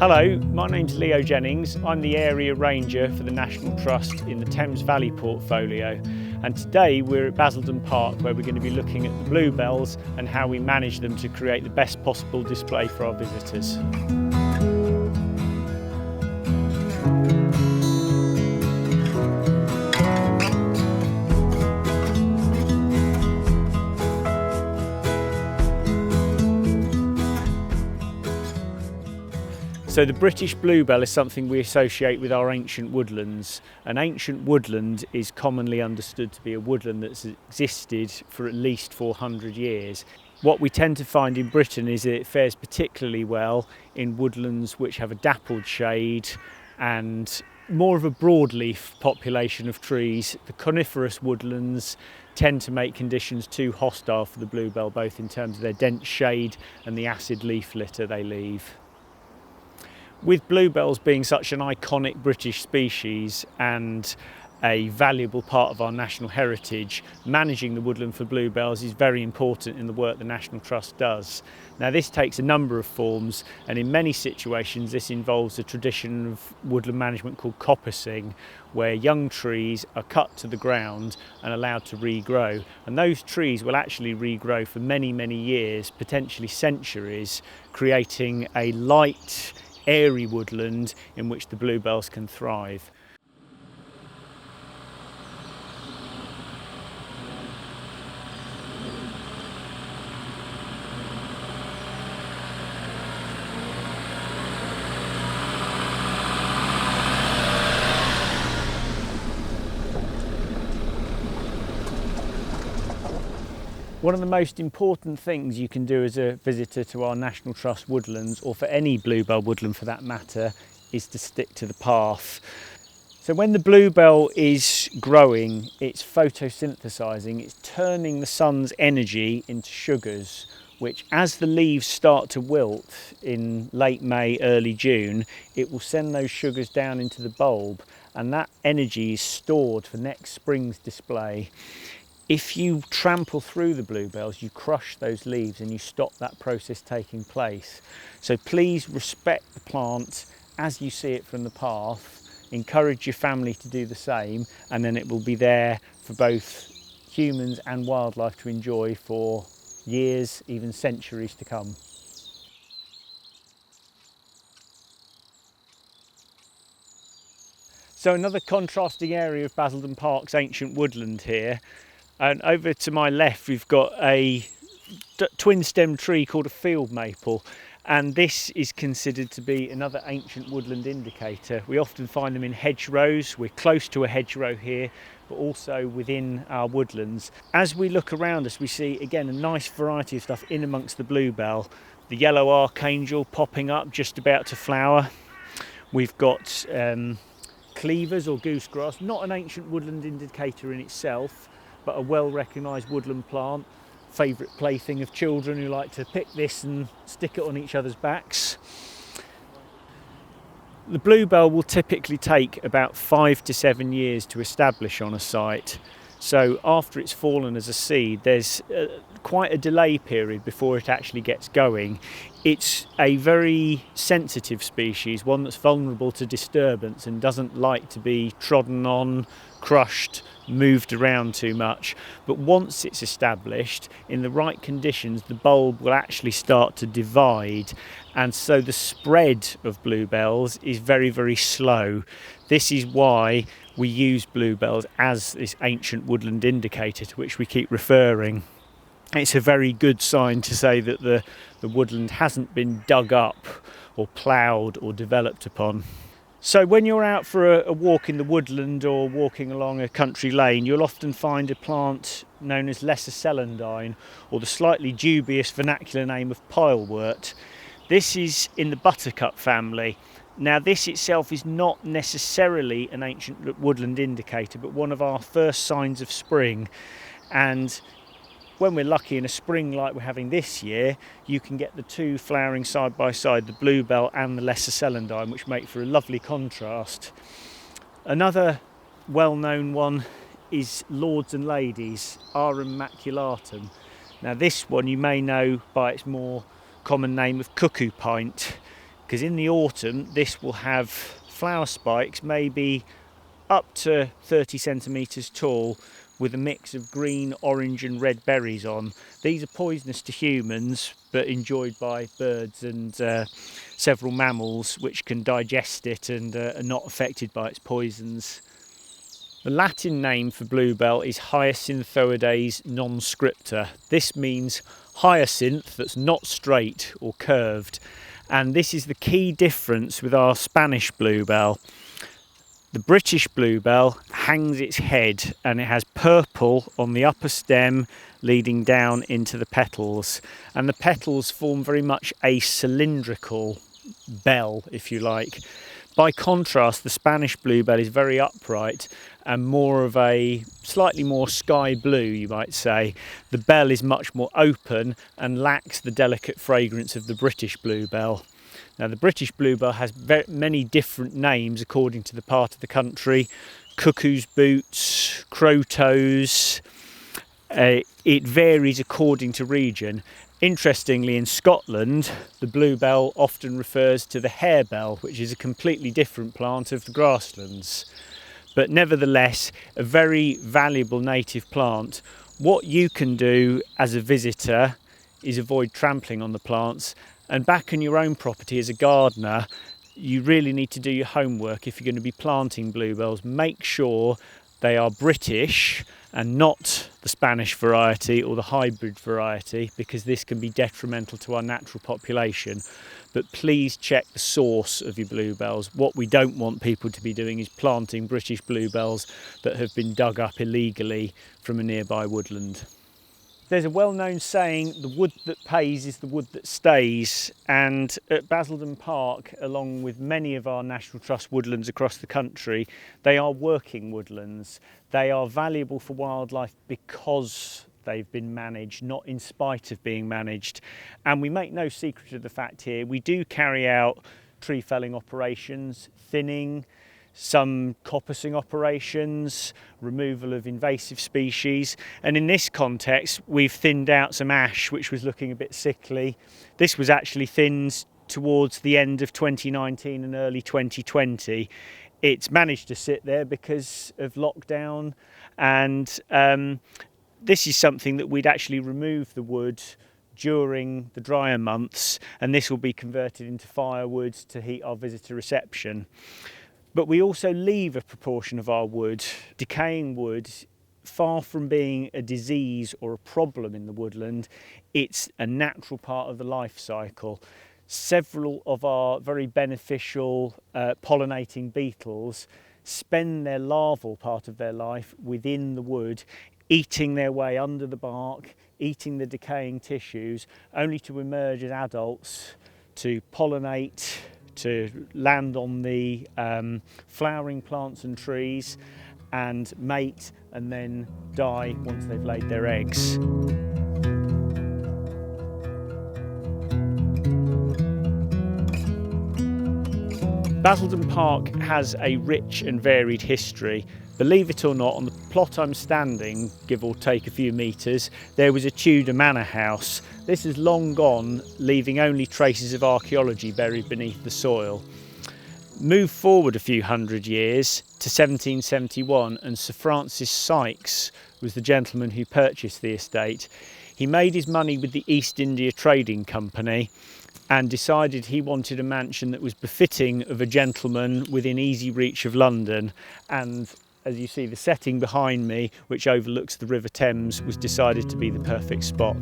Hello, my name's Leo Jennings. I'm the Area Ranger for the National Trust in the Thames Valley portfolio. And today we're at Basildon Park, where we're going to be looking at the bluebells and how we manage them to create the best possible display for our visitors. So the British bluebell is something we associate with our ancient woodlands. An ancient woodland is commonly understood to be a woodland that's existed for at least 400 years. What we tend to find in Britain is that it fares particularly well in woodlands which have a dappled shade and more of a broadleaf population of trees. The coniferous woodlands tend to make conditions too hostile for the bluebell, both in terms of their dense shade and the acid leaf litter they leave. With bluebells being such an iconic British species and a valuable part of our national heritage, managing the woodland for bluebells is very important in the work the National Trust does. Now, this takes a number of forms, and in many situations this involves a tradition of woodland management called coppicing, where young trees are cut to the ground and allowed to regrow, and those trees will actually regrow for many years, potentially centuries, creating a light, airy woodland in which the bluebells can thrive. One of the most important things you can do as a visitor to our National Trust woodlands, or for any bluebell woodland for that matter, is to stick to the path. So when the bluebell is growing, it's photosynthesizing, it's turning the sun's energy into sugars, which as the leaves start to wilt in late May, early June, it will send those sugars down into the bulb, and that energy is stored for next spring's display. If you trample through the bluebells, you crush those leaves and you stop that process taking place. So please respect the plant as you see it from the path, encourage your family to do the same, and then it will be there for both humans and wildlife to enjoy for years, even centuries to come. So another contrasting area of Basildon Park's ancient woodland here. And over to my left we've got a twin stem tree called a field maple, and this is considered to be another ancient woodland indicator. We often find them in hedgerows. We're close to a hedgerow here, but also within our woodlands. As we look around us, we see again a nice variety of stuff in amongst the bluebell. The yellow archangel popping up, just about to flower. We've got cleavers or goosegrass, not an ancient woodland indicator in itself, but a well-recognised woodland plant, favourite plaything of children who like to pick this and stick it on each other's backs. The bluebell will typically take about 5 to 7 years to establish on a site. So after it's fallen as a seed, there's quite a delay period before it actually gets going. It's a very sensitive species, one that's vulnerable to disturbance and doesn't like to be trodden on, crushed, moved around too much. But once it's established, in the right conditions, the bulb will actually start to divide, and so the spread of bluebells is very slow. This is why we use bluebells as this ancient woodland indicator to which we keep referring. It's a very good sign to say that the woodland hasn't been dug up or ploughed or developed upon. So when you're out for a walk in the woodland or walking along a country lane, you'll often find a plant known as lesser celandine, or the slightly dubious vernacular name of pilewort. This is in the buttercup family. Now, this itself is not necessarily an ancient woodland indicator, but one of our first signs of spring. And when we're lucky in a spring like we're having this year, you can get the two flowering side by side, the bluebell and the lesser celandine, which make for a lovely contrast. Another well-known one is Lords and Ladies, Arum maculatum. Now, this one you may know by its more common name of cuckoo pint. because in the autumn this will have flower spikes maybe up to 30 centimetres tall, with a mix of green, orange and red berries on. These are poisonous to humans but enjoyed by birds and several mammals which can digest it and are not affected by its poisons. The Latin name for bluebell is Hyacinthoides non-scripta. This means hyacinth that's not straight or curved, and this is the key difference with our Spanish bluebell. The British bluebell hangs its head and it has purple on the upper stem leading down into the petals, and the petals form very much a cylindrical bell, if you like. By contrast, the Spanish bluebell is very upright and more of a slightly more sky blue, you might say. The bell is much more open and lacks the delicate fragrance of the British bluebell. Now, the British bluebell has many different names according to the part of the country. Cuckoo's boots, crow-toes. It varies according to region. Interestingly, in Scotland, the bluebell often refers to the harebell, which is a completely different plant of the grasslands. But nevertheless, a very valuable native plant. What you can do as a visitor is avoid trampling on the plants, and back on your own property as a gardener, you really need to do your homework. If you're going to be planting bluebells, make sure they are British and not the Spanish variety or the hybrid variety, because this can be detrimental to our natural population. But please check the source of your bluebells. What we don't want people to be doing is planting British bluebells that have been dug up illegally from a nearby woodland. There's a well-known saying, the wood that pays is the wood that stays, and at Basildon Park, along with many of our National Trust woodlands across the country, they are working woodlands. They are valuable for wildlife because they've been managed, not in spite of being managed. And we make no secret of the fact here, we do carry out tree felling operations, thinning, some coppicing operations, removal of invasive species, and in this context we've thinned out some ash which was looking a bit sickly. This was actually thinned towards the end of 2019 and early 2020. It's managed to sit there because of lockdown, and this is something that we'd actually remove the wood during the drier months, and this will be converted into firewood to heat our visitor reception. But we also leave a proportion of our wood, decaying wood, far from being a disease or a problem in the woodland. It's a natural part of the life cycle. Several of our very beneficial pollinating beetles spend their larval part of their life within the wood, eating their way under the bark, eating the decaying tissues, only to emerge as adults to pollinate, to land on the flowering plants and trees and mate, and then die once they've laid their eggs. Basildon Park has a rich and varied history. Believe it or not, on the plot I'm standing, give or take a few metres, there was a Tudor manor house. This is long gone, leaving only traces of archaeology buried beneath the soil. Move forward a few hundred years to 1771, and Sir Francis Sykes was the gentleman who purchased the estate. He made his money with the East India Trading Company and decided he wanted a mansion that was befitting of a gentleman within easy reach of London, and as you see, the setting behind me, which overlooks the River Thames, was decided to be the perfect spot.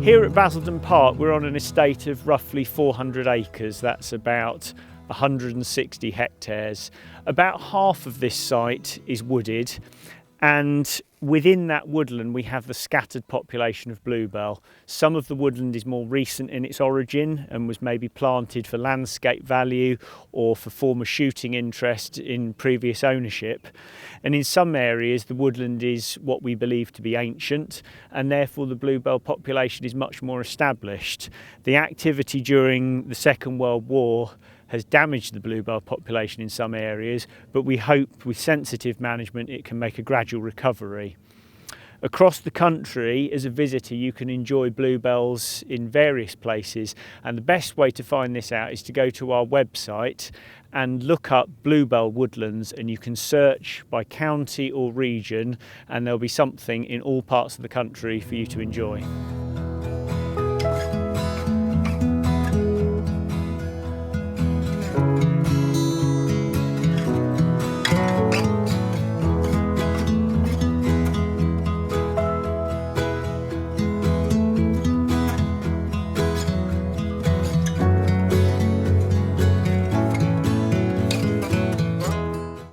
Here at Basildon Park, we're on an estate of roughly 400 acres. That's about 160 hectares. About half of this site is wooded, and Within that woodland we have the scattered population of bluebell. Some of the woodland is more recent in its origin and was maybe planted for landscape value or for former shooting interest in previous ownership. And in some areas the woodland is what we believe to be ancient, and therefore the bluebell population is much more established. The activity during the Second World War has damaged the bluebell population in some areas, but we hope with sensitive management it can make a gradual recovery. Across the country, as a visitor, you can enjoy bluebells in various places, and the best way to find this out is to go to our website and look up Bluebell Woodlands, and you can search by county or region, and there'll be something in all parts of the country for you to enjoy.